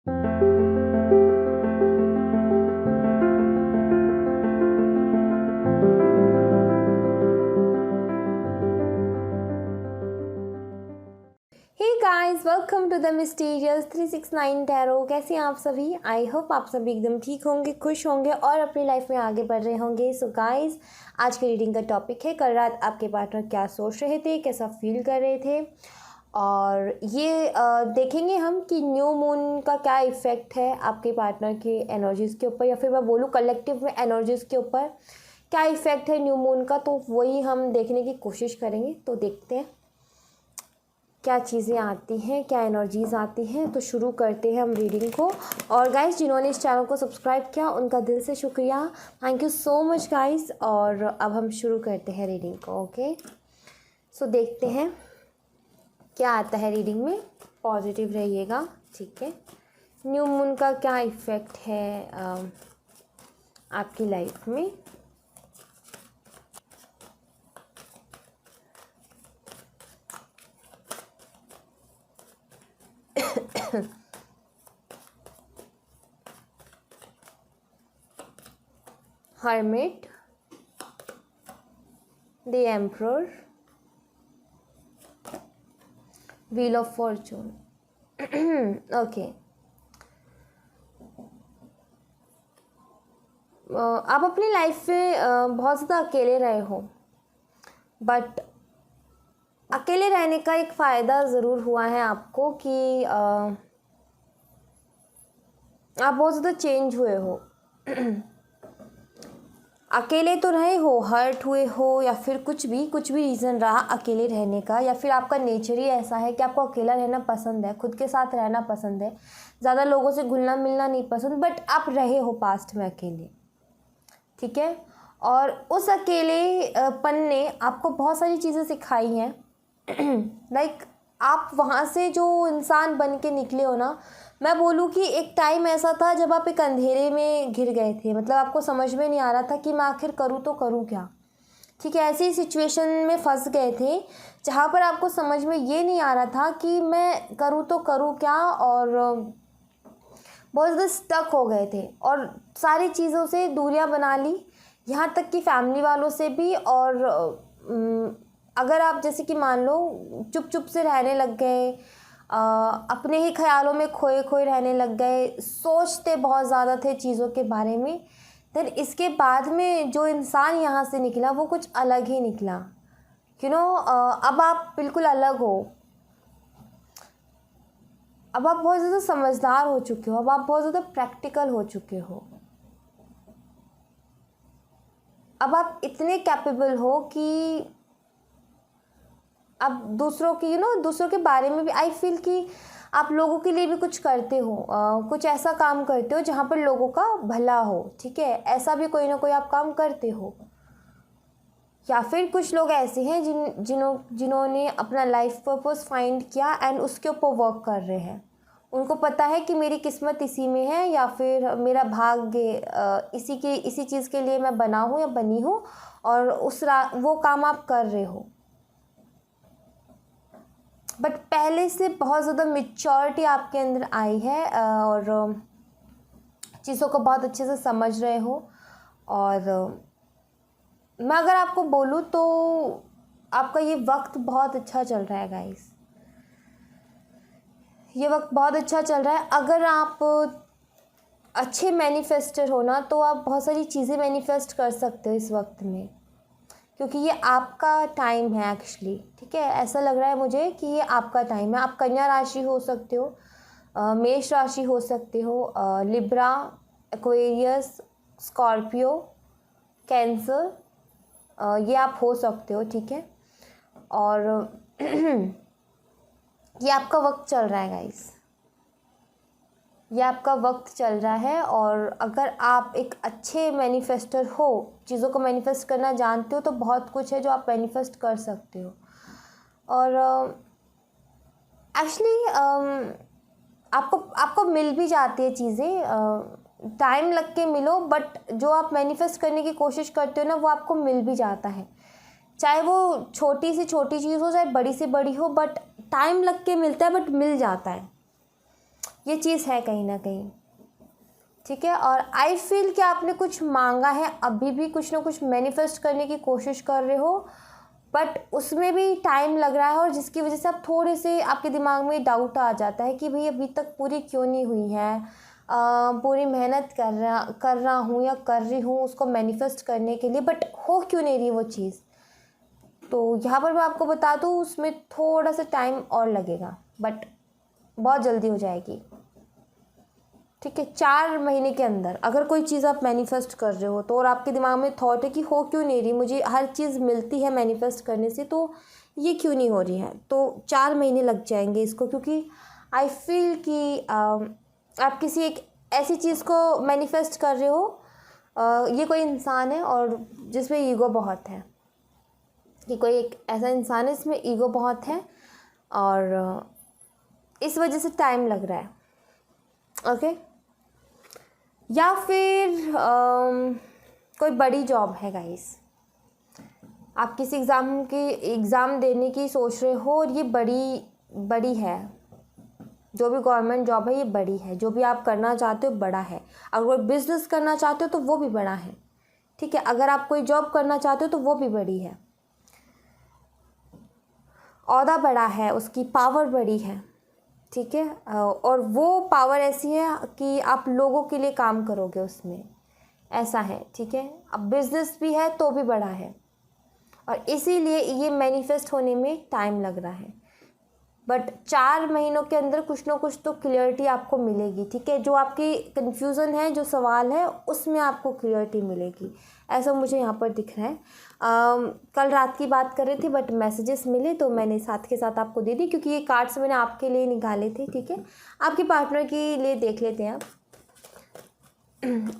Guys welcome to the mysterious 369 tarot. कैसे हैं आप सभी? आई होप आप सभी एकदम ठीक होंगे, खुश होंगे और अपनी लाइफ में आगे बढ़ रहे होंगे। सो गाइस, आज के रीडिंग का टॉपिक है कल रात आपके पार्टनर क्या सोच रहे थे, कैसा फील कर रहे थे, और ये देखेंगे हम कि न्यू मून का क्या इफ़ेक्ट है आपके पार्टनर की एनर्जीज़ के ऊपर, या फिर मैं बोलूँ कलेक्टिव में एनर्जीज़ के ऊपर क्या इफ़ेक्ट है न्यू मून का। तो वही हम देखने की कोशिश करेंगे। तो देखते हैं क्या चीज़ें आती हैं, क्या एनर्जीज़ आती हैं। तो शुरू करते हैं हम रीडिंग को। और गाइस, जिन्होंने इस चैनल को सब्सक्राइब किया उनका दिल से शुक्रिया, thank you so much guys. और अब हम शुरू करते हैं रीडिंग को। ओके, सो देखते हैं क्या आता है रीडिंग में। पॉजिटिव रहिएगा, ठीक है। न्यू मून का क्या इफ़ेक्ट है आपकी लाइफ में। Hermit, the Emperor, Wheel of Fortune. Okay, आप अपनी लाइफ में बहुत ज़्यादा अकेले रहे हो, बट अकेले रहने का एक फ़ायदा ज़रूर हुआ है आपको कि आप बहुत ज़्यादा चेंज हुए हो। अकेले तो रहे हो, हर्ट हुए हो, या फिर कुछ भी रीज़न रहा अकेले रहने का, या फिर आपका नेचर ही ऐसा है कि आपको अकेला रहना पसंद है, खुद के साथ रहना पसंद है, ज़्यादा लोगों से घुलना मिलना नहीं पसंद, बट आप रहे हो पास्ट में अकेले, ठीक है। और उस अकेलेपन ने आपको बहुत सारी चीज़ें सिखाई हैं। लाइक आप वहाँ से जो इंसान बन के निकले हो ना, मैं बोलूँ कि एक टाइम ऐसा था जब आप एक अंधेरे में घिर गए थे। मतलब आपको समझ में नहीं आ रहा था कि मैं आखिर करूँ तो करूँ क्या, ठीक है। ऐसी सिचुएशन में फंस गए थे जहाँ पर आपको समझ में ये नहीं आ रहा था कि मैं करूँ तो करूँ क्या, और बहुत ज़्यादा स्टक हो गए थे और सारी चीज़ों से दूरियां बना ली, यहाँ तक कि फैमिली वालों से भी। और अगर आप जैसे कि मान लो चुप चुप से रहने लग गए, अपने ही ख्यालों में खोए खोए रहने लग गए, सोचते बहुत ज़्यादा थे चीज़ों के बारे में, देन इसके बाद में जो इंसान यहाँ से निकला वो कुछ अलग ही निकला। अब आप बिल्कुल अलग हो। अब आप बहुत ज़्यादा समझदार हो चुके हो, अब आप बहुत ज़्यादा प्रैक्टिकल हो चुके हो। अब आप इतने कैपेबल हो कि अब दूसरों की दूसरों के बारे में भी आई फील कि आप लोगों के लिए भी कुछ करते हो, कुछ ऐसा काम करते हो जहाँ पर लोगों का भला हो, ठीक है। ऐसा भी कोई ना कोई आप काम करते हो। या फिर कुछ लोग ऐसे हैं जिन्होंने अपना लाइफ पर्पस फाइंड किया एंड उसके ऊपर वर्क कर रहे हैं। उनको पता है कि मेरी किस्मत इसी में है, या फिर मेरा भाग्य इसी चीज़ के लिए मैं बना हूँ या बनी हूँ, और वो काम आप कर रहे हो। बट पहले से बहुत ज़्यादा मेच्योरिटी आपके अंदर आई है, और चीज़ों को बहुत अच्छे से समझ रहे हो। और मैं अगर आपको बोलूँ तो आपका ये वक्त बहुत अच्छा चल रहा है गाइस, ये वक्त बहुत अच्छा चल रहा है। अगर आप अच्छे मैनिफेस्टर हो ना, तो आप बहुत सारी चीज़ें मैनिफेस्ट कर सकते हो इस वक्त में, क्योंकि ये आपका टाइम है एक्चुअली, ठीक है। ऐसा लग रहा है मुझे कि ये आपका टाइम है। आप कन्या राशि हो सकते हो, मेष राशि हो सकते हो, लिब्रा, एक्वेरियस, स्कॉर्पियो, कैंसर, ये आप हो सकते हो, ठीक है। और ये आपका वक्त चल रहा है गाइस, ये आपका वक्त चल रहा है। और अगर आप एक अच्छे मैनिफेस्टर हो, चीज़ों को मैनिफेस्ट करना जानते हो, तो बहुत कुछ है जो आप मैनिफेस्ट कर सकते हो। और एक्चुअली आपको मिल भी जाती है चीज़ें, टाइम लग के मिलो, बट जो आप मैनिफेस्ट करने की कोशिश करते हो ना, वो आपको मिल भी जाता है। चाहे वो छोटी से छोटी चीज़ हो, चाहे बड़ी से बड़ी हो, बट टाइम लग के मिलता है, बट मिल जाता है। ये चीज़ है कहीं ना कहीं, ठीक है। और आई फील कि आपने कुछ मांगा है, अभी भी कुछ ना कुछ मैनिफेस्ट करने की कोशिश कर रहे हो, बट उसमें भी टाइम लग रहा है, और जिसकी वजह से आप थोड़े से आपके दिमाग में डाउट आ जाता है कि भाई अभी तक पूरी क्यों नहीं हुई है। पूरी मेहनत कर रहा हूँ या कर रही हूँ उसको मैनिफेस्ट करने के लिए, बट हो क्यों नहीं रही वो चीज़। तो यहाँ पर मैं आपको बता दूँ, उसमें थोड़ा सा टाइम और लगेगा, बट बहुत जल्दी हो जाएगी, ठीक है। 4 महीने के अंदर अगर कोई चीज़ आप मैनिफेस्ट कर रहे हो तो, और आपके दिमाग में थॉट है कि हो क्यों नहीं रही, मुझे हर चीज़ मिलती है मैनिफेस्ट करने से, तो ये क्यों नहीं हो रही है, तो 4 महीने लग जाएंगे इसको। क्योंकि आई फील कि आप किसी एक ऐसी चीज़ को मैनिफेस्ट कर रहे हो, ये कोई इंसान है और जिसमें ईगो बहुत है, कि कोई एक ऐसा इंसान है जिसमें ईगो बहुत है, और इस वजह से टाइम लग रहा है, ओके। या फिर कोई बड़ी जॉब है गाइस, आप किसी एग्ज़ाम देने की सोच रहे हो, और ये बड़ी है, जो भी गवर्नमेंट जॉब है ये बड़ी है, जो भी आप करना चाहते हो बड़ा है। अगर बिजनेस करना चाहते हो तो वो भी बड़ा है, ठीक है। अगर आप कोई जॉब करना चाहते हो तो वो भी बड़ी है, ओहदा बड़ा है, उसकी पावर बड़ी है, ठीक है। और वो पावर ऐसी है कि आप लोगों के लिए काम करोगे उसमें, ऐसा है, ठीक है। अब बिजनेस भी है तो भी बड़ा है, और इसीलिए ये मैनिफेस्ट होने में टाइम लग रहा है, बट 4 महीनों के अंदर कुछ ना कुछ तो क्लियरिटी आपको मिलेगी, ठीक है। जो आपकी कन्फ्यूज़न है, जो सवाल है, उसमें आपको क्लियरिटी मिलेगी, ऐसा मुझे यहाँ पर दिख रहा है। कल रात की बात कर रहे थे, बट मैसेजेस मिले तो मैंने साथ के साथ आपको दे दी, क्योंकि ये कार्ड्स मैंने आपके लिए निकाले थे, ठीक है। आपके पार्टनर के लिए देख लेते हैं आप।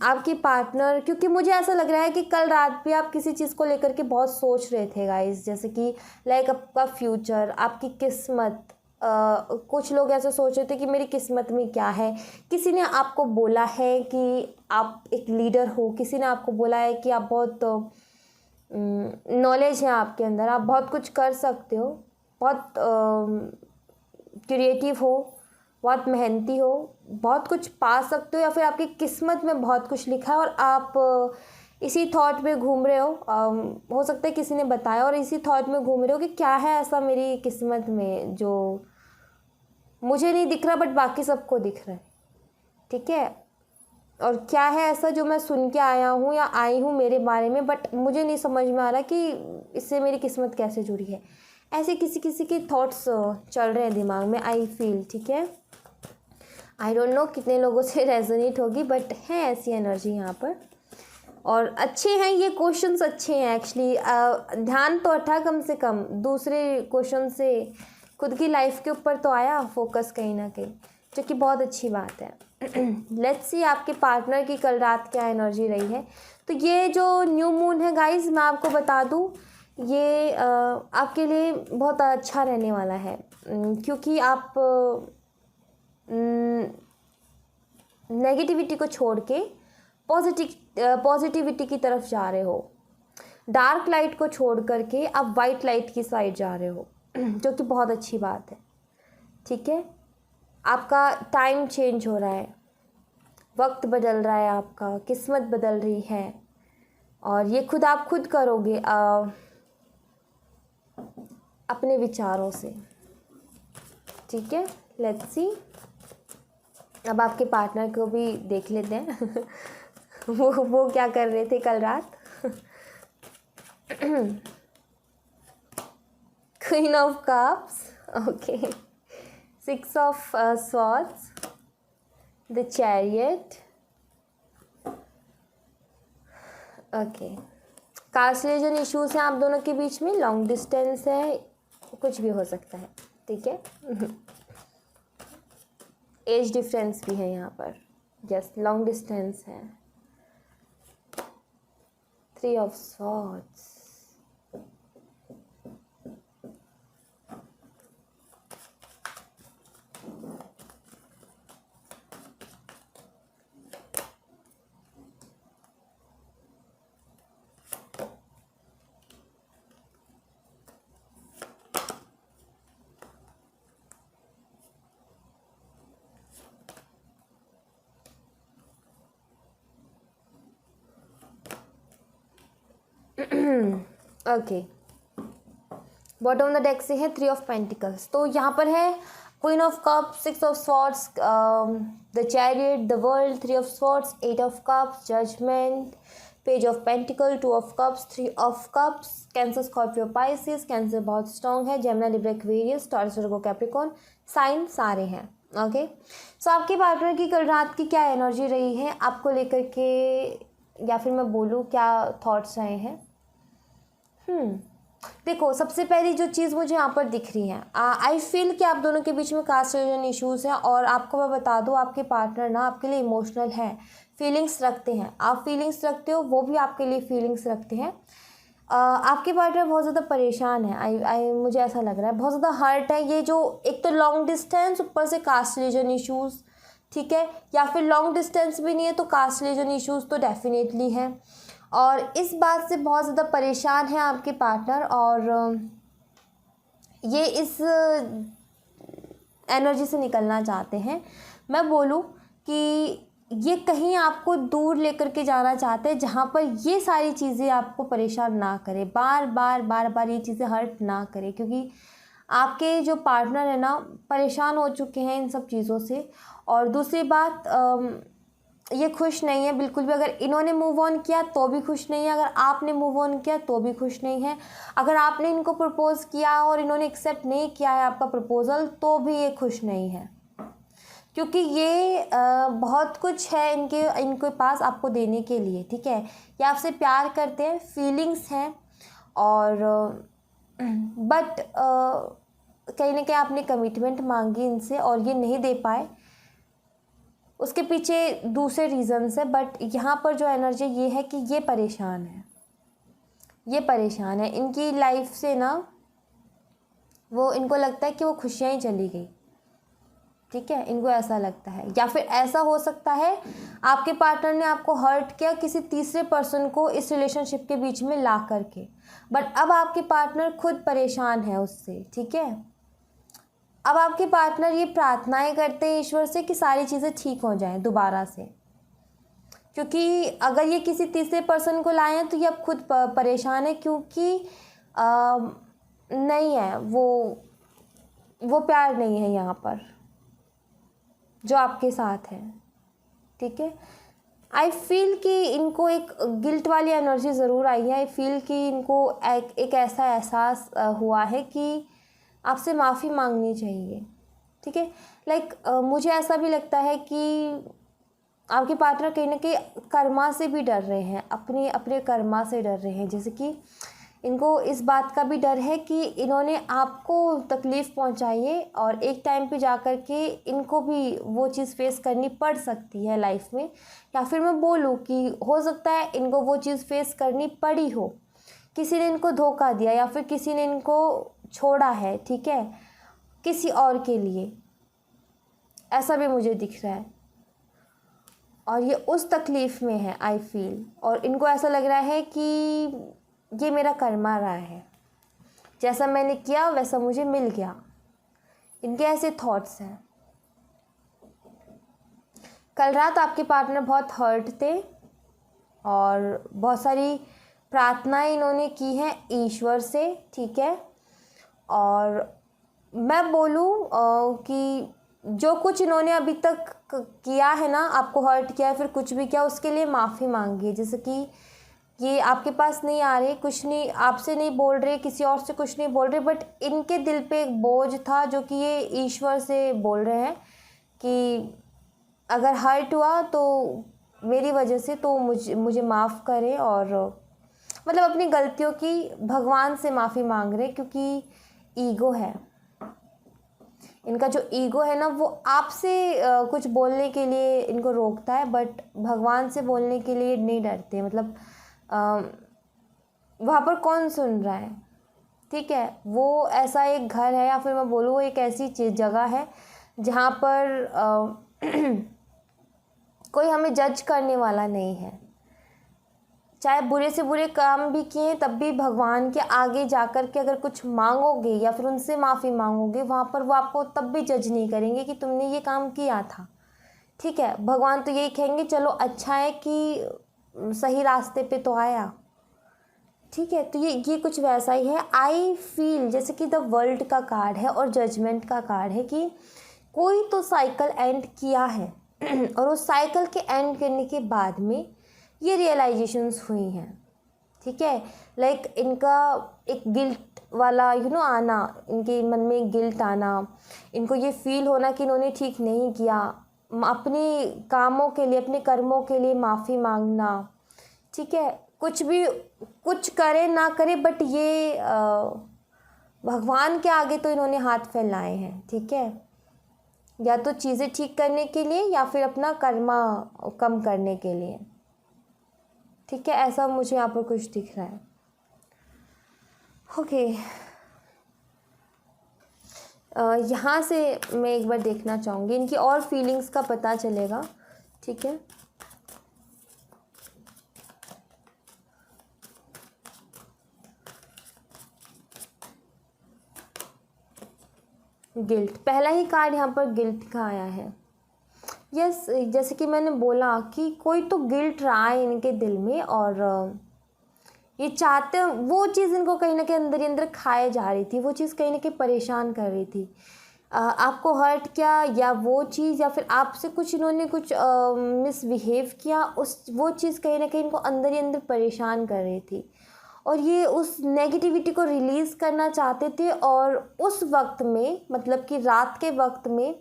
आपकी पार्टनर, क्योंकि मुझे ऐसा लग रहा है कि कल रात भी आप किसी चीज़ को लेकर के बहुत सोच रहे थे गाइस, जैसे कि लाइक आपका फ्यूचर, आपकी किस्मत। कुछ लोग ऐसे सोच रहे थे कि मेरी किस्मत में क्या है। किसी ने आपको बोला है कि आप एक लीडर हो, किसी ने आपको बोला है कि आप बहुत नॉलेज है आपके अंदर, आप बहुत कुछ कर सकते हो, बहुत क्रिएटिव हो, बहुत मेहनती हो, बहुत कुछ पा सकते हो, या फिर आपकी किस्मत में बहुत कुछ लिखा है और आप इसी थॉट में घूम रहे हो सकता है किसी ने बताया, और इसी थॉट में घूम रहे हो कि क्या है ऐसा मेरी किस्मत में जो मुझे नहीं दिख रहा बट बाकी सबको दिख रहा है, ठीक है। और क्या है ऐसा जो मैं सुन के आया हूँ या आई हूँ मेरे बारे में, बट मुझे नहीं समझ में आ रहा कि इससे मेरी किस्मत कैसे जुड़ी है। ऐसे किसी किसी के थॉट्स चल रहे हैं दिमाग में, आई फील, ठीक है। आई डोंट नो कितने लोगों से रेजोनेट होगी, बट है ऐसी एनर्जी यहाँ पर, और अच्छे हैं ये क्वेश्चंस, अच्छे हैं एक्चुअली। ध्यान तो हटा कम से कम, दूसरे क्वेश्चन से खुद की लाइफ के ऊपर तो आया फोकस कहीं ना कहीं, जो कि बहुत अच्छी बात है। लेट्स सी आपके पार्टनर की कल रात क्या एनर्जी रही है। तो ये जो न्यू मून है गाइज, मैं आपको बता दूँ, ये आपके लिए बहुत अच्छा रहने वाला है, क्योंकि आप नेगेटिविटी को छोड़ के पॉजिटिविटी की तरफ जा रहे हो। डार्क लाइट को छोड़ करके आप वाइट लाइट की साइड जा रहे हो, जो कि बहुत अच्छी बात है, ठीक है। आपका टाइम चेंज हो रहा है, वक्त बदल रहा है, आपका किस्मत बदल रही है, और ये आप खुद करोगे अपने विचारों से, ठीक है। लेट्स सी, अब आपके पार्टनर को भी देख लेते हैं। वो क्या कर रहे थे कल रात। Queen of cups, okay, 6 of swords, the chariot, okay. Caste religion issues हैं आप दोनों के बीच में, लॉन्ग डिस्टेंस है, कुछ भी हो सकता है, ठीक है। एज डिफरेंस भी है यहाँ पर, यस, लॉन्ग डिस्टेंस है। 3 of swords, okay, bottom of the deck से है 3 ऑफ पेंटिकल्स। तो यहाँ पर है queen of cups, 6 of swords, the chariot, the world, 3 of swords, 8 of cups, judgement, page of pentacle, 2 of cups, 3 of cups. Cancer, Scorpio, Pisces. Cancer बहुत strong है। Gemini, Libra, Aquarius, Taurus, Virgo, Capricorn. Sign सारे हैं। Okay, सो आपके partner की कल रात की क्या एनर्जी रही है आपको लेकर के, या फिर मैं बोलूँ क्या थॉट्स रहे हैं। देखो, सबसे पहली जो चीज़ मुझे यहाँ पर दिख रही है, आई फील कि आप दोनों के बीच में कास्ट रिलीजन इश्यूज़ हैं। और आपको मैं बता दूँ, आपके पार्टनर ना आपके लिए इमोशनल है, फीलिंग्स रखते हैं। आप फीलिंग्स रखते हो, वो भी आपके लिए फीलिंग्स रखते हैं। आपके पार्टनर बहुत ज़्यादा परेशान है। आई मुझे ऐसा लग रहा है, बहुत ज़्यादा हर्ट है। ये जो एक तो लॉन्ग डिस्टेंस, ऊपर से कास्ट रिलीजन इश्यूज़, ठीक है, या फिर लॉन्ग डिस्टेंस भी नहीं है तो कास्ट रिलीजन इश्यूज़ तो डेफिनेटली है। और इस बात से बहुत ज़्यादा परेशान है आपके पार्टनर। और ये इस एनर्जी से निकलना चाहते हैं। मैं बोलूँ कि ये कहीं आपको दूर लेकर के जाना चाहते हैं, जहाँ पर ये सारी चीज़ें आपको परेशान ना करें, बार बार ये चीज़ें हर्ट ना करें। क्योंकि आपके जो पार्टनर है ना, परेशान हो चुके हैं इन सब चीज़ों से। और दूसरी बात, ये खुश नहीं है बिल्कुल भी। अगर इन्होंने मूव ऑन किया तो भी खुश नहीं है, अगर आपने मूव ऑन किया तो भी खुश नहीं है। अगर आपने इनको प्रपोज़ किया और इन्होंने एक्सेप्ट नहीं किया है आपका प्रपोज़ल, तो भी ये खुश नहीं है। क्योंकि ये बहुत कुछ है इनके पास आपको देने के लिए, ठीक है। ये आपसे प्यार करते हैं, फीलिंग्स हैं। और बट कहीं ना कहीं आपने कमिटमेंट मांगी इनसे और ये नहीं दे पाए। उसके पीछे दूसरे रीज़न्स है, बट यहाँ पर जो एनर्जी ये है कि ये परेशान है, ये परेशान है। इनकी लाइफ से ना, वो इनको लगता है कि वो खुशियाँ ही चली गई, ठीक है, इनको ऐसा लगता है। या फिर ऐसा हो सकता है आपके पार्टनर ने आपको हर्ट किया किसी तीसरे पर्सन को इस रिलेशनशिप के बीच में ला करके, बट अब आपके पार्टनर खुद परेशान है उससे, ठीक है। अब आपके पार्टनर ये प्रार्थनाएं करते हैं ईश्वर से कि सारी चीज़ें ठीक हो जाएं दोबारा से। क्योंकि अगर ये किसी तीसरे पर्सन को लाए हैं तो ये अब खुद परेशान है, क्योंकि नहीं है वो प्यार नहीं है यहाँ पर जो आपके साथ है, ठीक है। आई फील कि इनको एक गिल्ट वाली एनर्जी ज़रूर आई है। आई फील कि इनको एक ऐसा एहसास हुआ है कि आपसे माफ़ी मांगनी चाहिए, ठीक है। लाइक मुझे ऐसा भी लगता है कि आपके पार्टनर कहीं ना कहीं कर्मा से भी डर रहे हैं, अपने कर्मा से डर रहे हैं। जैसे कि इनको इस बात का भी डर है कि इन्होंने आपको तकलीफ़ पहुंचाई है और एक टाइम पे जा कर के इनको भी वो चीज़ फेस करनी पड़ सकती है लाइफ में। या फिर मैं बोलूँ कि हो सकता है इनको वो चीज़ फेस करनी पड़ी हो, किसी ने इनको धोखा दिया या फिर किसी ने इनको छोड़ा है, ठीक है, किसी और के लिए, ऐसा भी मुझे दिख रहा है। और ये उस तकलीफ़ में है आई फील, और इनको ऐसा लग रहा है कि ये मेरा कर्मा रहा है, जैसा मैंने किया वैसा मुझे मिल गया। इनके ऐसे थॉट्स हैं। कल रात आपके पार्टनर बहुत हर्ट थे और बहुत सारी प्रार्थनाएं इन्होंने की हैं ईश्वर से, ठीक है। और मैं बोलूँ कि जो कुछ इन्होंने अभी तक किया है ना, आपको हर्ट किया है फिर कुछ भी किया, उसके लिए माफ़ी मांगी। जैसे कि ये आपके पास नहीं आ रहे, कुछ नहीं आपसे नहीं बोल रहे, किसी और से कुछ नहीं बोल रहे, बट इनके दिल पे एक बोझ था जो कि ये ईश्वर से बोल रहे हैं कि अगर हर्ट हुआ तो मेरी वजह से, तो मुझे माफ़ करें। और मतलब अपनी गलतियों की भगवान से माफ़ी मांग रहे, क्योंकि ईगो है इनका। जो ईगो है ना, वो आपसे कुछ बोलने के लिए इनको रोकता है, बट भगवान से बोलने के लिए नहीं डरते। मतलब वहाँ पर कौन सुन रहा है, ठीक है। वो ऐसा एक घर है, या फिर मैं बोलूँ वो एक ऐसी जगह है जहाँ पर कोई हमें जज करने वाला नहीं है। चाहे बुरे से बुरे काम भी किए तब भी भगवान के आगे जाकर के अगर कुछ मांगोगे या फिर उनसे माफ़ी मांगोगे, वहाँ पर वो आपको तब भी जज नहीं करेंगे कि तुमने ये काम किया था, ठीक है। भगवान तो यही कहेंगे चलो अच्छा है कि सही रास्ते पे तो आया, ठीक है, तो ये कुछ वैसा ही है। आई फील जैसे कि द वर्ल्ड का कार्ड है और जजमेंट का कार्ड है कि कोई तो साइकिल एंड किया है और उस साइकिल के एंड करने के बाद में ये रियलाइजेशंस हुई हैं। ठीक है, लाइक इनका एक गिल्ट वाला आना, इनके मन में एक गिल्ट आना, इनको ये फील होना कि इन्होंने ठीक नहीं किया, अपने कामों के लिए, अपने कर्मों के लिए माफ़ी मांगना। ठीक है, कुछ भी कुछ करे ना करे, बट ये भगवान के आगे तो इन्होंने हाथ फैलाए हैं। ठीक है, या तो चीज़ें ठीक करने के लिए या फिर अपना कर्मा कम करने के लिए। ठीक है, ऐसा मुझे यहाँ पर कुछ दिख रहा है। ओके, यहाँ से मैं एक बार देखना चाहूँगी, इनकी और फीलिंग्स का पता चलेगा। ठीक है, गिल्ट, पहला ही कार्ड यहाँ पर गिल्ट का आया है। यस, जैसे कि मैंने बोला कि कोई तो गिल्ट रहा है इनके दिल में और ये चाहते, वो चीज़ इनको कहीं ना कहीं अंदर ही अंदर खाए जा रही थी, वो चीज़ कहीं ना कहीं परेशान कर रही थी। आपको हर्ट किया या वो चीज़, या फिर आपसे कुछ इन्होंने कुछ मिसबिहेव किया, वो चीज़ कहीं ना कहीं इनको अंदर ही अंदर परेशान कर रही थी और ये उस नेगेटिविटी को रिलीज़ करना चाहते थे। और उस वक्त में, मतलब कि रात के वक्त में,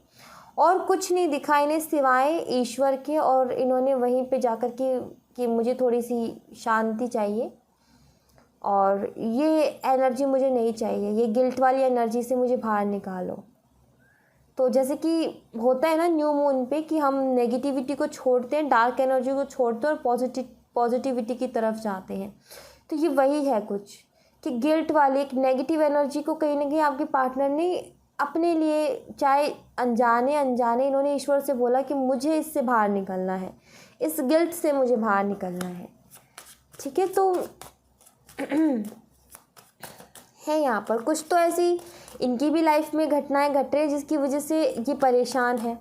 और कुछ नहीं दिखा इन्हें सिवाय ईश्वर के, और इन्होंने वहीं पे जाकर के कि मुझे थोड़ी सी शांति चाहिए और ये एनर्जी मुझे नहीं चाहिए, ये गिल्ट वाली एनर्जी से मुझे बाहर निकालो। तो जैसे कि होता है ना न्यू मून पे कि हम नेगेटिविटी को छोड़ते हैं, डार्क एनर्जी को छोड़ते हैं और पॉजिटिविटी की तरफ जाते हैं। तो ये वही है कुछ कि गिल्ट वाली एक नेगेटिव एनर्जी को कहीं ना कहीं आपके पार्टनर ने अपने लिए, चाहे अनजाने इन्होंने ईश्वर से बोला कि मुझे इससे बाहर निकलना है, इस गिल्ट से मुझे बाहर निकलना है। ठीक है, तो है यहाँ पर कुछ तो ऐसी इनकी भी लाइफ में घटनाएं घट रही है जिसकी वजह से ये परेशान है।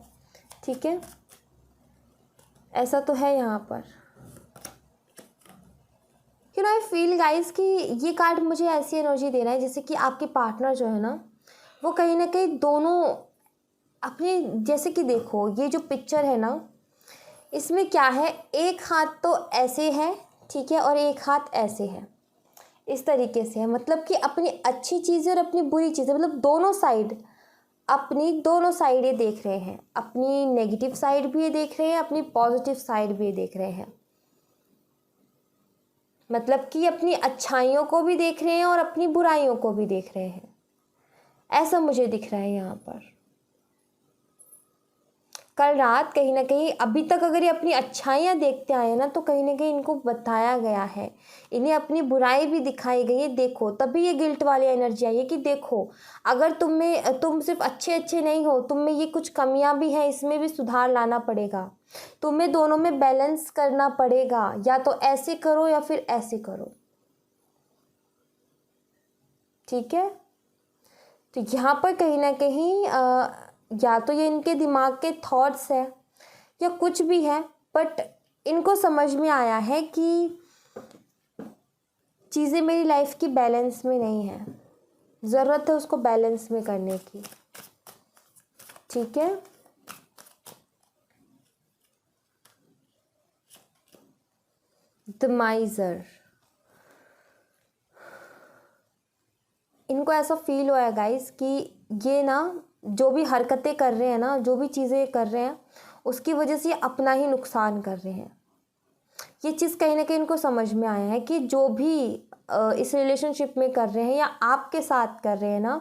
ठीक है, ऐसा तो है यहाँ पर। आई फील गाइस कि ये कार्ड मुझे ऐसी एनर्जी दे रहा है जैसे कि आपके पार्टनर जो है ना, वो कहीं ना कहीं दोनों अपने, जैसे कि देखो ये जो पिक्चर है ना, इसमें क्या है, एक हाथ तो ऐसे है, ठीक है, और एक हाथ ऐसे है, इस तरीके से है। मतलब कि अपनी अच्छी चीज़ें और अपनी बुरी चीज़ें, मतलब दोनों साइड, अपनी दोनों साइड ये देख रहे हैं, अपनी नेगेटिव साइड भी ये देख रहे हैं, अपनी पॉजिटिव साइड भी ये देख रहे हैं। मतलब कि अपनी अच्छाइयों को भी देख रहे हैं और अपनी बुराइयों को भी देख रहे हैं, ऐसा मुझे दिख रहा है यहाँ पर। कल रात कहीं ना कहीं, अभी तक अगर ये अपनी अच्छाइयाँ देखते आए ना, तो कहीं ना कहीं इनको बताया गया है, इन्हें अपनी बुराई भी दिखाई गई है। देखो, तभी ये गिल्ट वाली एनर्जी आई है कि देखो, अगर तुम सिर्फ अच्छे नहीं हो, तुम में ये कुछ कमियां भी हैं, इसमें भी सुधार लाना पड़ेगा, तुम्हें दोनों में बैलेंस करना पड़ेगा, या तो ऐसे करो या फिर ऐसे करो। ठीक है, तो यहाँ पर कहीं ना कहीं या तो ये इनके दिमाग के थॉट्स है या कुछ भी है, बट इनको समझ में आया है कि चीज़ें मेरी लाइफ की बैलेंस में नहीं है, ज़रूरत है उसको बैलेंस में करने की। ठीक है, द माइजर, इनको ऐसा फील हुआ है गाइस कि ये ना जो भी हरकतें कर रहे हैं ना, जो भी चीज़ें कर रहे हैं, उसकी वजह से ये अपना ही नुकसान कर रहे हैं। ये चीज़ कहीं ना कहीं इनको समझ में आया है कि जो भी इस रिलेशनशिप में कर रहे हैं या आपके साथ कर रहे हैं ना,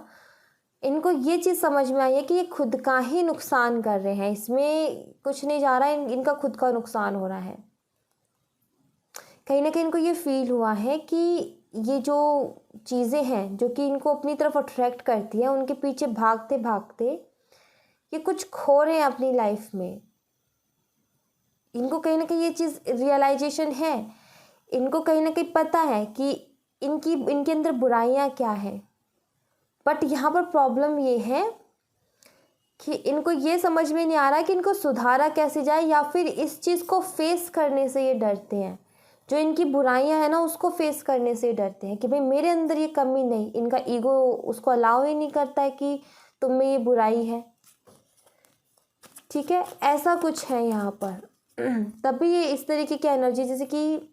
इनको ये चीज़ समझ में आई है कि ये खुद का ही नुकसान कर रहे हैं, इसमें कुछ नहीं जा रहा है, इनका खुद का नुकसान हो रहा है। कहीं ना कहीं इनको ये फील हुआ है कि ये जो चीज़ें हैं जो कि इनको अपनी तरफ अट्रैक्ट करती हैं, उनके पीछे भागते भागते ये कुछ खो रहे हैं अपनी लाइफ में। इनको कहीं ना कहीं ये चीज़ रियलाइजेशन है, इनको कहीं ना कहीं पता है कि इनके अंदर बुराइयां क्या हैं, बट यहाँ पर प्रॉब्लम ये है कि इनको ये समझ में नहीं आ रहा कि इनको सुधारा कैसे जाए, या फिर इस चीज़ को फेस करने से ये डरते हैं। जो इनकी बुराइयां हैं ना उसको फेस करने से डरते हैं कि भाई मेरे अंदर ये कमी नहीं, इनका ईगो उसको अलाउ ही नहीं करता है कि तुम में ये बुराई है। ठीक है, ऐसा कुछ है यहाँ पर। तभी ये इस तरीके की एनर्जी, जैसे कि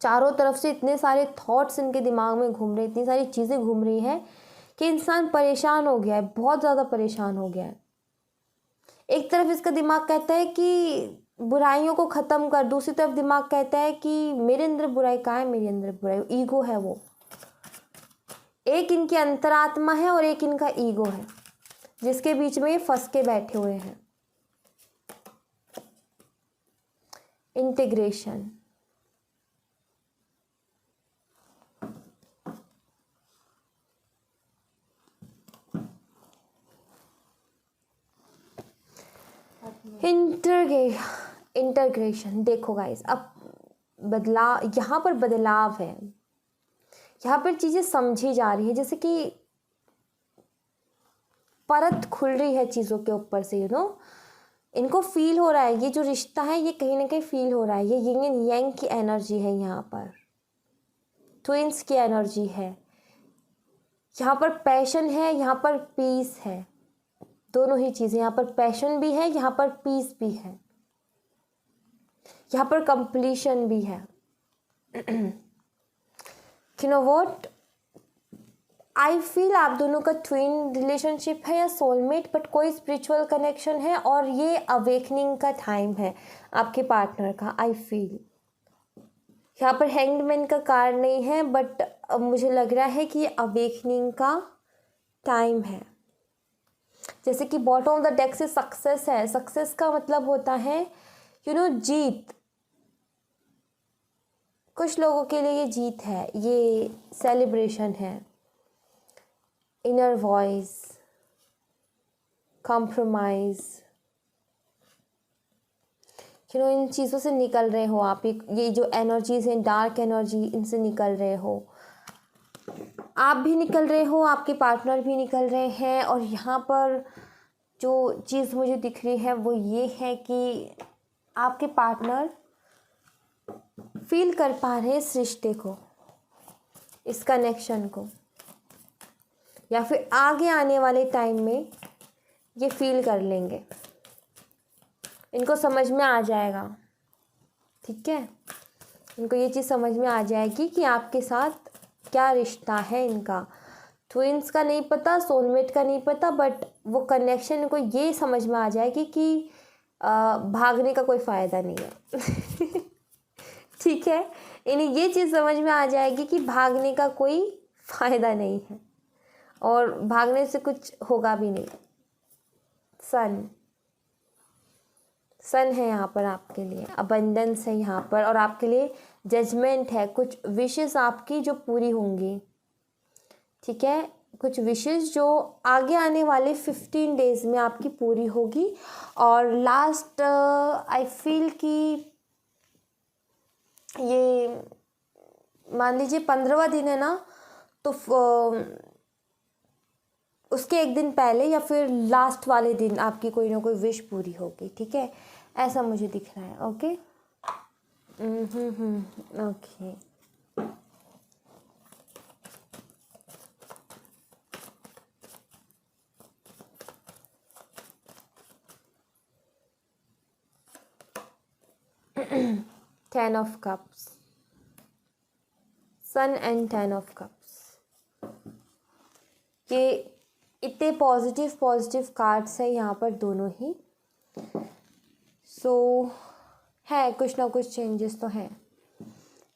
चारों तरफ से इतने सारे थॉट्स इनके दिमाग में घूम रहे, इतनी सारी चीज़ें घूम रही हैं कि इंसान परेशान हो गया है, बहुत ज़्यादा परेशान हो गया है। एक तरफ इसका दिमाग कहता है कि बुराइयों को ख़त्म कर, दूसरी तरफ दिमाग कहता है कि मेरे अंदर बुराई कहाँ है, मेरे अंदर बुराई, ईगो है वो। एक इनकी अंतरात्मा है और एक इनका ईगो है, जिसके बीच में ये फंस के बैठे हुए हैं। इंटीग्रेशन। इंटीग्रेशन देखो गाइस, अब बदलाव, यहाँ पर बदलाव है, यहाँ पर चीज़ें समझी जा रही है, जैसे कि परत खुल रही है चीज़ों के ऊपर से, इनको फील हो रहा है, ये जो रिश्ता है ये कहीं ना कहीं फील हो रहा है। ये यिंग एंड यांग की एनर्जी है, यहाँ पर ट्विंस की एनर्जी है, यहाँ पर पैशन है, यहाँ पर पीस है, दोनों ही चीज़ें, यहाँ पर पैशन भी है, यहाँ पर पीस भी है, यहाँ पर कंप्लीशन भी है। You know what, I feel आप दोनों का ट्विन रिलेशनशिप है या सोलमेट, बट कोई स्पिरिचुअल कनेक्शन है और ये अवेकनिंग का टाइम है आपके पार्टनर का। आई फील यहाँ पर हैंग्ड मैन का कार्ड नहीं है, बट मुझे लग रहा है कि ये अवेकनिंग का टाइम है। जैसे कि बॉटम ऑफ द डेक से सक्सेस है, सक्सेस का मतलब होता है जीत। कुछ लोगों के लिए ये जीत है, ये सेलिब्रेशन है। इनर वॉइस, कॉम्प्रोमाइज, इन चीज़ों से निकल रहे हो आप। ये जो एनर्जीज हैं, डार्क एनर्जी, इनसे निकल रहे हो, आप भी निकल रहे हो, आपके पार्टनर भी निकल रहे हैं। और यहाँ पर जो चीज़ मुझे दिख रही है वो ये है कि आपके पार्टनर फील कर पा रहे हैं इस रिश्ते को, इस कनेक्शन को, या फिर आगे आने वाले टाइम में ये फील कर लेंगे, इनको समझ में आ जाएगा। ठीक है, इनको ये चीज़ समझ में आ जाएगी कि आपके साथ क्या रिश्ता है इनका। ट्विंस का नहीं पता, सोलमेट का नहीं पता, बट वो कनेक्शन इनको ये समझ में आ जाएगी कि भागने का कोई फ़ायदा नहीं है। ठीक है, इन्हें ये चीज़ समझ में आ जाएगी कि भागने का कोई फ़ायदा नहीं है और भागने से कुछ होगा भी नहीं। सन है यहाँ पर आपके लिए, अबंडेंस है यहाँ पर, और आपके लिए जजमेंट है। कुछ विशेस आपकी जो पूरी होंगी, ठीक है, कुछ विशेस जो आगे आने वाले 15 डेज़ में आपकी पूरी होगी। और लास्ट आई फील कि ये मान लीजिए 15वां दिन है ना, तो उसके एक दिन पहले या फिर लास्ट वाले दिन आपकी कोई ना कोई विश पूरी होगी। ठीक है, ऐसा मुझे दिख रहा है। Okay, okay, ten of cups, sun and 10 of cups, ये इतने पॉजिटिव कार्ड्स हैं यहाँ पर दोनों ही। सो है, कुछ ना कुछ चेंजेस तो हैं।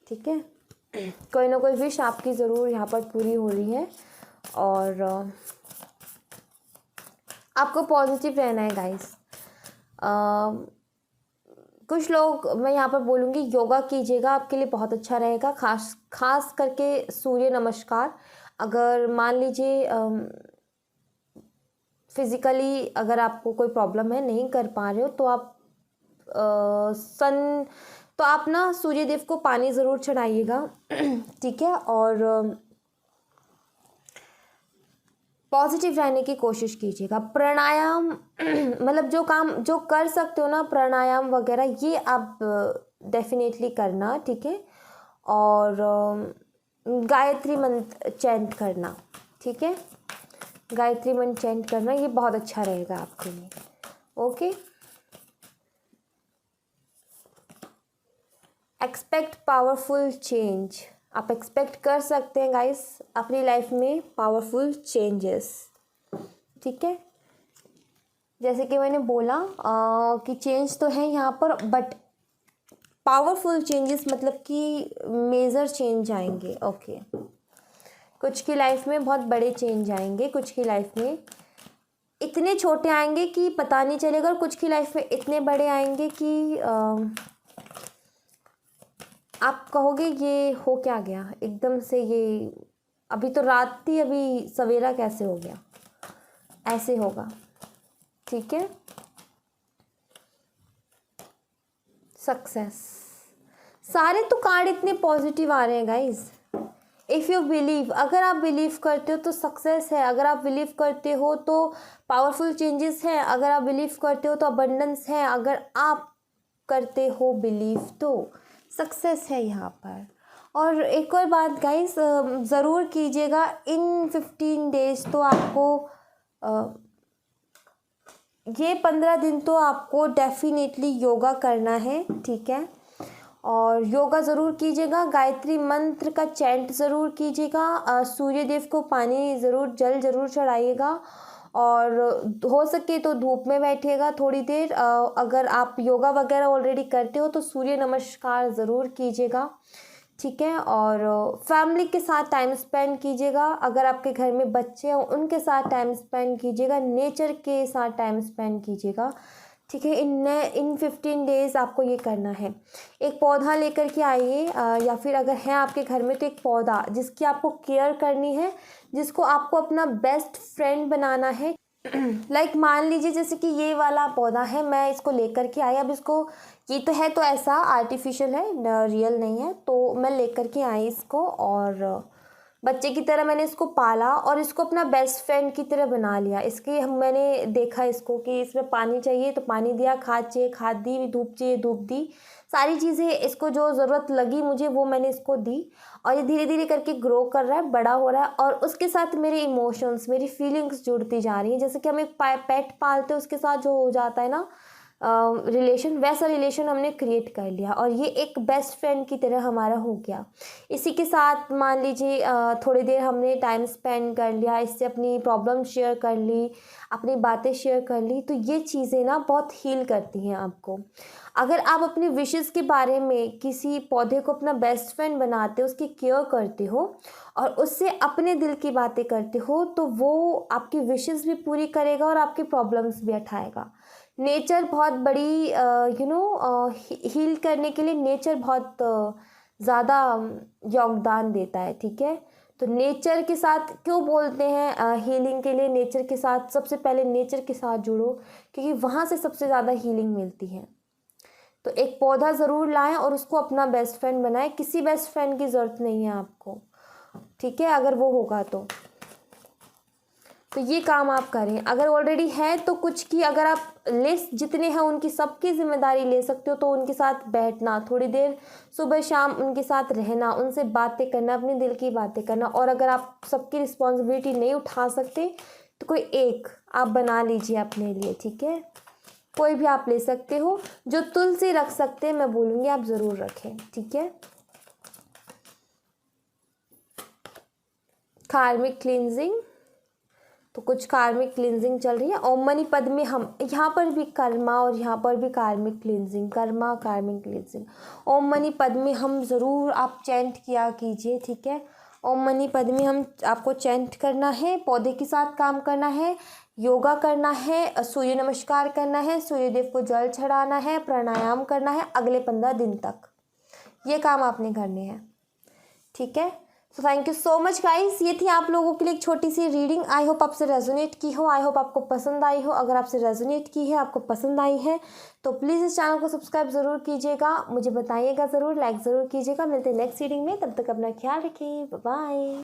ठीक है, कोई ना कोई विश आपकी ज़रूर यहाँ पर पूरी हो रही है और आपको पॉजिटिव रहना है गाइस। कुछ लोग, मैं यहाँ पर बोलूँगी योगा कीजिएगा, आपके लिए बहुत अच्छा रहेगा। खास करके सूर्य नमस्कार। अगर मान लीजिए फिज़िकली अगर आपको कोई प्रॉब्लम है, नहीं कर पा रहे हो, तो आप ना सूर्य देव को पानी ज़रूर चढ़ाइएगा। ठीक है, और पॉजिटिव रहने की कोशिश कीजिएगा। प्राणायाम मतलब जो काम जो कर सकते हो ना, प्राणायाम वगैरह, ये आप डेफिनेटली करना, ठीक है। और गायत्री मंत्र चैंट करना, ठीक है। गायत्री मंत्र चैंट करना, ये बहुत अच्छा रहेगा आपके लिए। ओके। एक्सपेक्ट पावरफुल चेंज, आप एक्सपेक्ट कर सकते हैं गाइस अपनी लाइफ में पावरफुल चेंजेस, ठीक है। जैसे कि मैंने बोला कि चेंज तो है यहाँ पर, बट पावरफुल चेंजेस मतलब कि मेजर चेंज आएंगे। ओके। कुछ की लाइफ में बहुत बड़े चेंज आएंगे, कुछ की लाइफ में इतने छोटे आएंगे कि पता नहीं चलेगा, और कुछ की लाइफ में इतने बड़े आएंगे कि आप कहोगे ये हो क्या गया एकदम से, ये अभी तो रात थी, अभी सवेरा कैसे हो गया, ऐसे होगा, ठीक है। सक्सेस, सारे तो कार्ड इतने पॉजिटिव आ रहे हैं गाइस। इफ़ यू बिलीव, अगर आप बिलीव करते हो तो सक्सेस है, अगर आप बिलीव करते हो तो पावरफुल चेंजेस है, अगर आप बिलीव करते हो तो अबंडेंस है, अगर आप करते हो बिलीव तो सक्सेस है यहाँ पर। और एक और बात गाइस, ज़रूर कीजिएगा इन 15 डेज तो आपको ये 15 दिन तो आपको डेफिनेटली योगा करना है, ठीक है। और योगा ज़रूर कीजिएगा, गायत्री मंत्र का चैंट ज़रूर कीजिएगा, सूर्य देव को पानी ज़रूर, जल ज़रूर चढ़ाइएगा, और हो सके तो धूप में बैठिएगा थोड़ी देर। अगर आप योगा वगैरह ऑलरेडी करते हो तो सूर्य नमस्कार ज़रूर कीजिएगा, ठीक है। और फैमिली के साथ टाइम स्पेंड कीजिएगा, अगर आपके घर में बच्चे हैं उनके साथ टाइम स्पेंड कीजिएगा, नेचर के साथ टाइम स्पेंड कीजिएगा, ठीक है। इन 15 डेज आपको ये करना है। एक पौधा लेकर के आइए, या फिर अगर है आपके घर में तो एक पौधा जिसकी आपको केयर करनी है, जिसको आपको अपना बेस्ट फ्रेंड बनाना है। लाइक मान लीजिए जैसे कि ये वाला पौधा है, मैं इसको लेकर के आई, अब इसको ये तो है तो ऐसा आर्टिफिशियल है, रियल नहीं है, तो मैं लेकर के आई इसको, और बच्चे की तरह मैंने इसको पाला और इसको अपना बेस्ट फ्रेंड की तरह बना लिया। इसके मैंने देखा इसको कि इसमें पानी चाहिए तो पानी दिया, खाद चाहिए खाद दी, धूप चाहिए धूप दी, सारी चीज़ें इसको जो ज़रूरत लगी मुझे वो मैंने इसको दी, और ये धीरे धीरे करके ग्रो कर रहा है, बड़ा हो रहा है, और उसके साथ मेरे इमोशंस, मेरी फीलिंग्स जुड़ती जा रही हैं। जैसे कि हम एक पेट पालते हैं, उसके साथ जो हो जाता है ना रिलेशन, वैसा रिलेशन हमने क्रिएट कर लिया, और ये एक बेस्ट फ्रेंड की तरह हमारा हो गया। इसी के साथ मान लीजिए थोड़ी देर हमने टाइम स्पेंड कर लिया, इससे अपनी प्रॉब्लम शेयर कर ली, अपनी बातें शेयर कर ली, तो ये चीज़ें ना बहुत हील करती हैं आपको। अगर आप अपनी विशेज़ के बारे में किसी पौधे को अपना बेस्ट फ्रेंड बनाते हो, उसकी केयर करते हो और उससे अपने दिल की बातें करते हो, तो वो आपकी विशेज़ भी पूरी करेगा और आपकी प्रॉब्लम्स भी उठाएगा। नेचर बहुत बड़ी हील करने के लिए नेचर बहुत ज़्यादा योगदान देता है, ठीक है। तो नेचर के साथ क्यों बोलते हैं हीलिंग के लिए, नेचर के साथ सबसे पहले नेचर के साथ जुड़ो, क्योंकि वहाँ से सबसे ज़्यादा हीलिंग मिलती है। तो एक पौधा ज़रूर लाएं और उसको अपना बेस्ट फ्रेंड बनाएं, किसी बेस्ट फ्रेंड की ज़रूरत नहीं है आपको, ठीक है, अगर वो होगा तो ये काम आप करें। अगर ऑलरेडी है तो कुछ की, अगर आप लिस्ट जितने हैं उनकी सबकी जिम्मेदारी ले सकते हो तो उनके साथ बैठना, थोड़ी देर सुबह शाम उनके साथ रहना, उनसे बातें करना, अपने दिल की बातें करना। और अगर आप सबकी रिस्पॉन्सिबिलिटी नहीं उठा सकते तो कोई एक आप बना लीजिए अपने लिए, ठीक है। कोई भी आप ले सकते हो, जो तुलसी रख सकते हैं मैं बोलूँगी आप ज़रूर रखें, ठीक है। कार्मिक क्लींजिंग, तो कुछ कार्मिक क्लींजिंग चल रही है। ओम मनी पद में हम यहाँ पर भी कर्मा और यहाँ पर भी कार्मिक क्लींजिंग, कर्मा कार्मिक क्लींजिंग। ओम मनी पद में हम ज़रूर आप चैंट किया कीजिए, ठीक है। ओम मनी पद में हम आपको चैंट करना है, पौधे के साथ काम करना है, योगा करना है, सूर्य नमस्कार करना है, सूर्य देव को जल चढ़ाना है, प्राणायाम करना है अगले 15 दिन तक, ये काम आपने करने हैं, ठीक है। So thank you so much guys, ये थी आप लोगों के लिए एक छोटी सी रीडिंग। आई होप आपसे रेजोनेट की हो, आई होप आपको पसंद आई हो। अगर आपसे रेजोनेट की है, आपको पसंद आई है, तो प्लीज़ इस चैनल को सब्सक्राइब ज़रूर कीजिएगा, मुझे बताइएगा ज़रूर, लाइक ज़रूर कीजिएगा। मिलते हैं नेक्स्ट रीडिंग में, तब तक अपना ख्याल रखिए, बाय।